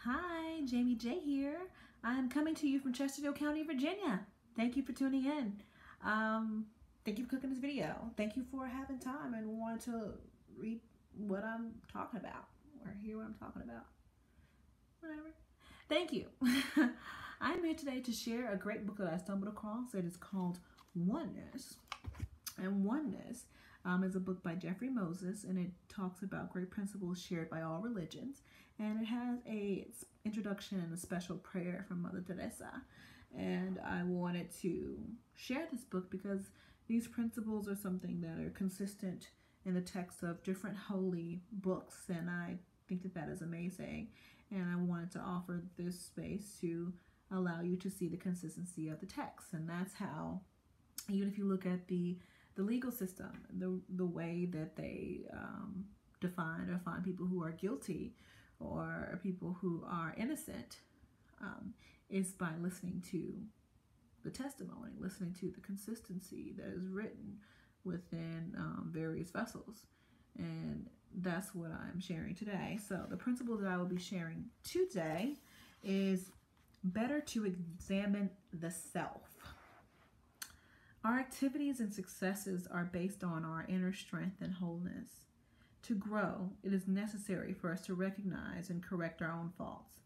Hi, Jamie J here. I'm coming to you from Chesterfield County, Virginia. Thank you for tuning in. Thank you for clicking this video. Thank you for having time and wanting to read what I'm talking about or hear what I'm talking about. Whatever. Thank you. I'm here today to share a great book that I stumbled across. It is called Oneness. And Oneness is a book by Jeffrey Moses, and it talks about great principles shared by all religions. And it has a introduction and a special prayer from Mother Teresa. And I wanted to share this book because these principles are something that are consistent in the text of different holy books, and I think that that is amazing. And I wanted to offer this space to allow you to see the consistency of the text. And that's how, even if you look at the legal system, the way that they define or find people who are guilty or people who are innocent is by listening to the testimony, listening to the consistency that is written within various vessels. And that's what I'm sharing today. So the principle that I will be sharing today is better to examine the self. Our activities and successes are based on our inner strength and wholeness. To grow, it is necessary for us to recognize and correct our own faults.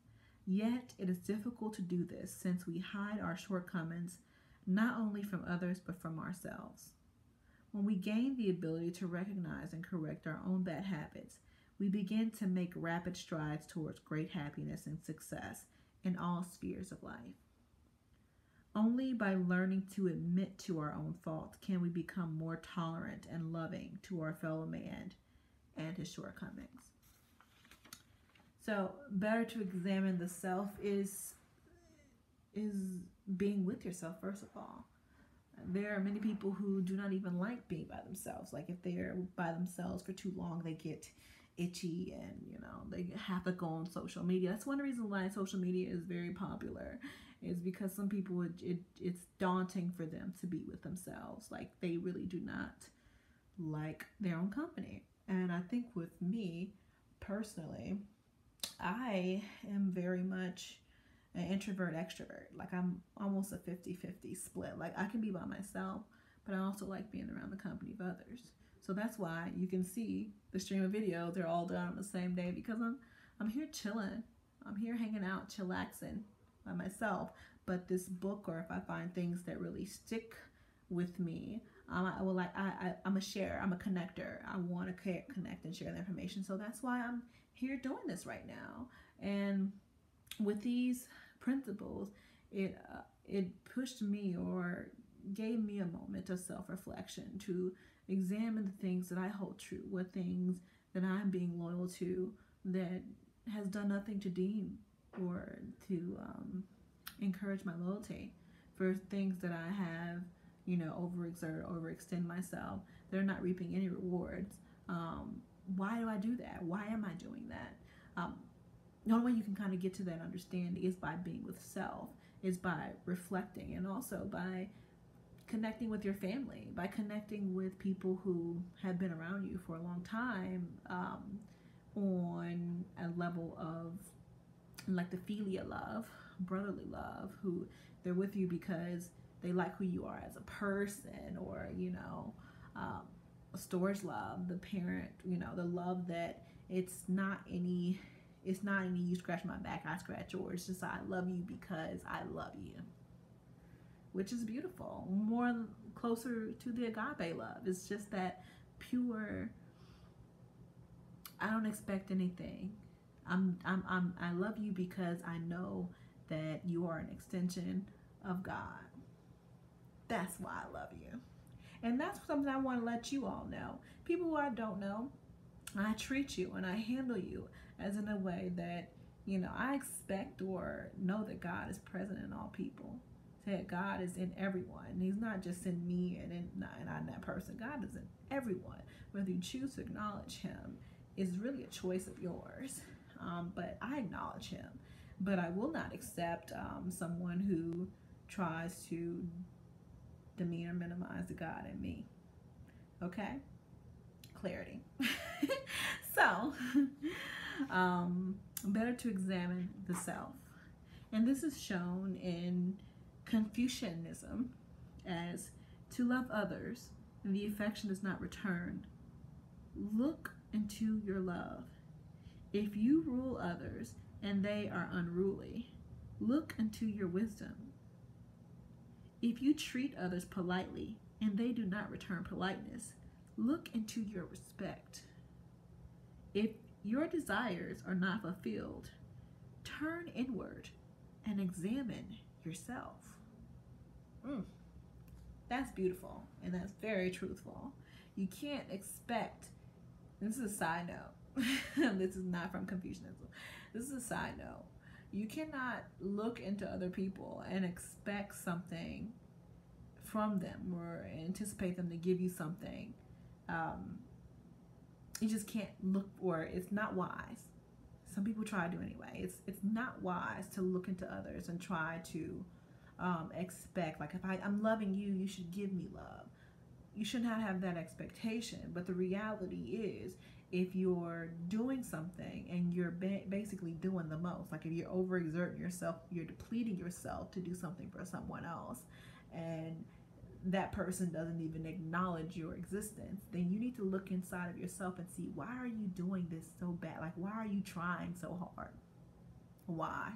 Yet, it is difficult to do this since we hide our shortcomings not only from others but from ourselves. When we gain the ability to recognize and correct our own bad habits, we begin to make rapid strides towards great happiness and success in all spheres of life. Only by learning to admit to our own faults can we become more tolerant and loving to our fellow man and his shortcomings. So, better to examine the self is being with yourself, first of all. There are many people who do not even like being by themselves. Like if they're by themselves for too long, they get itchy and they have to go on social media. That's one reason why social media is very popular, is because some people it's daunting for them to be with themselves. Like they really do not like their own company. And I think with me personally, I am very much an introvert extrovert. Like I'm almost a 50-50 split. Like I can be by myself, but I also like being around the company of others. So that's why you can see the stream of videos, they're all done on the same day, because I'm here chilling. I'm here hanging out, chillaxing by myself. But this book, or if I find things that really stick with me, I'm a share. I'm a connector. I want to connect and share the information. So that's why I'm here doing this right now. And with these principles, it pushed me or gave me a moment of self-reflection to examine the things that I hold true, what things that I'm being loyal to that has done nothing to deem or to encourage my loyalty, for things that I have overextend myself. They're not reaping any rewards. Why do I do that? Why am I doing that? The only way you can kind of get to that understanding is by being with self, is by reflecting, and also by connecting with your family, by connecting with people who have been around you for a long time, on a level of like the philia love, brotherly love, who they're with you because they like who you are as a person, or storage love, the parent, the love that it's not any you scratch my back, I scratch yours. It's just I love you because I love you, which is beautiful. More closer to the agape love. It's just that pure. I don't expect anything. I love you because I know that you are an extension of God. That's why I love you. And that's something I want to let you all know. People who I don't know, I treat you and I handle you as in a way that, I expect or know that God is present in all people. That God is in everyone. He's not just in me and in that person. God is in everyone. Whether you choose to acknowledge him is really a choice of yours. But I acknowledge him. But I will not accept someone who tries to demean or minimize the God in me. Okay? Clarity. So, Better to examine the self. And this is shown in Confucianism as to love others and the affection is not returned. Look into your love. If you rule others and they are unruly, look into your wisdom. If you treat others politely and they do not return politeness, look into your respect. If your desires are not fulfilled, turn inward and examine yourself. That's beautiful, and that's very truthful. You can't expect, this is a side note, this is not from Confucianism, this is a side note. You cannot look into other people and expect something from them or anticipate them to give you something. You just can't look for it. It's not wise. Some people try to anyway. It's not wise to look into others and try to expect, like, if I'm loving you, you should give me love. You should not have that expectation. But the reality is, if you're doing something and you're basically doing the most, like if you're overexerting yourself, you're depleting yourself to do something for someone else, and that person doesn't even acknowledge your existence, then you need to look inside of yourself and see, why are you doing this so bad? Like, why are you trying so hard? Why?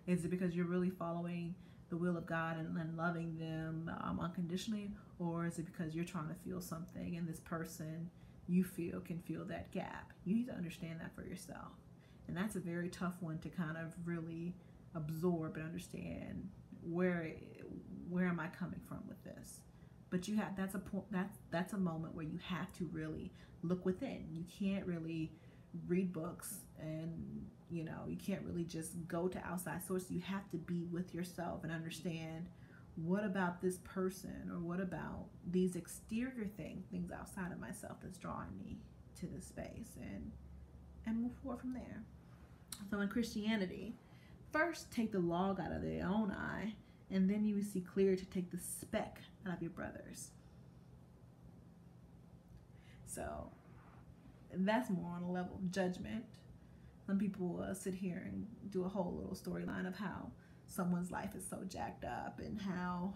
Is it because you're really following the will of God and loving them unconditionally, or is it because you're trying to feel something and this person you feel can fill that gap? You need to understand that for yourself, and that's a very tough one to kind of really absorb and understand. Where am I coming from with this? But you have, that's a moment where you have to really look within. You can't really read books, and you can't really just go to outside sources. You have to be with yourself and understand, what about this person, or what about these exterior things outside of myself that's drawing me to this space, and move forward from there. So in Christianity, first take the log out of their own eye, and then you will see clear to take the speck out of your brother's. So that's more on a level of judgment. Some people sit here and do a whole little storyline of how someone's life is so jacked up and how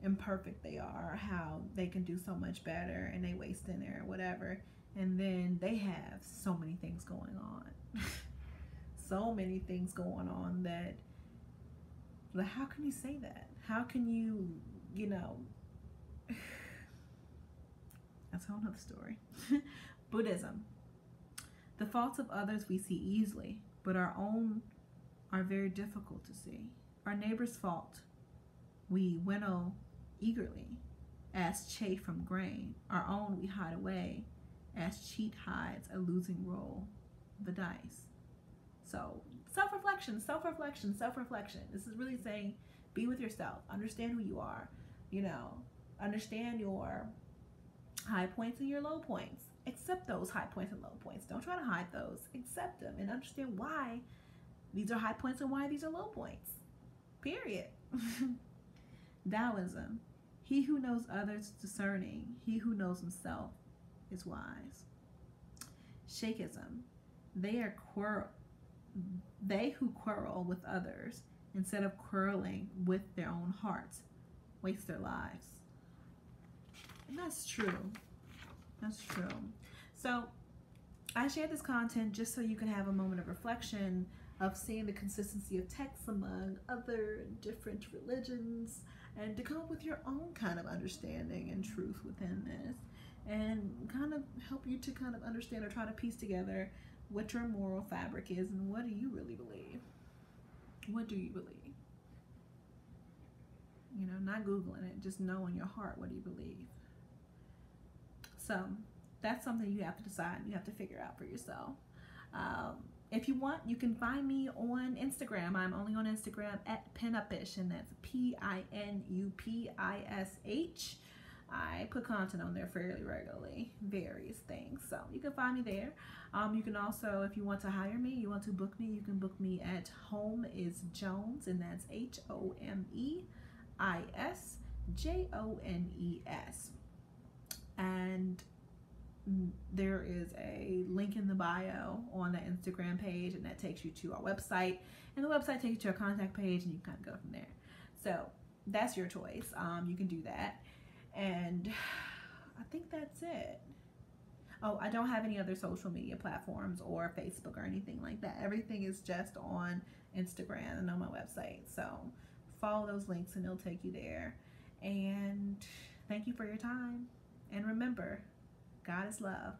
imperfect they are, how they can do so much better, and they waste in there or whatever. And then they have so many things going on. So many things going on that, like, how can you say that? How can you, that's a whole nother story. Buddhism. The faults of others we see easily, but our own are very difficult to see. Our neighbor's fault we winnow eagerly, as chaff from grain. Our own we hide away, as cheat hides a losing roll of the dice. So self-reflection, self-reflection, self-reflection. This is really saying, be with yourself. Understand who you are. Understand your high points and your low points. Accept those high points and low points. Don't try to hide those. Accept them and understand why these are high points and why these are low points. Period. Taoism. He who knows others is discerning. He who knows himself is wise. Shakeism. They who quarrel with others instead of quarreling with their own hearts waste their lives. And that's true. That's true. So I shared this content just so you can have a moment of reflection, of seeing the consistency of texts among other different religions, and to come up with your own kind of understanding and truth within this, and kind of help you to kind of understand or try to piece together what your moral fabric is and what do you really believe. What do you believe? Not Googling it, just know in your heart, what do you believe? So that's something you have to decide. You have to figure out for yourself. If you want, you can find me on Instagram. I'm only on Instagram at Pinupish, and that's Pinupish. I put content on there fairly regularly, various things. So you can find me there. You can also, if you want to hire me, you want to book me, you can book me at Home is Jones, and that's HOMEISJONES. And there is a link in the bio on the Instagram page, and that takes you to our website, and the website takes you to our contact page, and you kind of go from there. So that's your choice. You can do that, and I think that's it. Oh, I don't have any other social media platforms or Facebook or anything like that. Everything is just on Instagram and on my website. So follow those links and it'll take you there. And thank you for your time. And remember, God is love.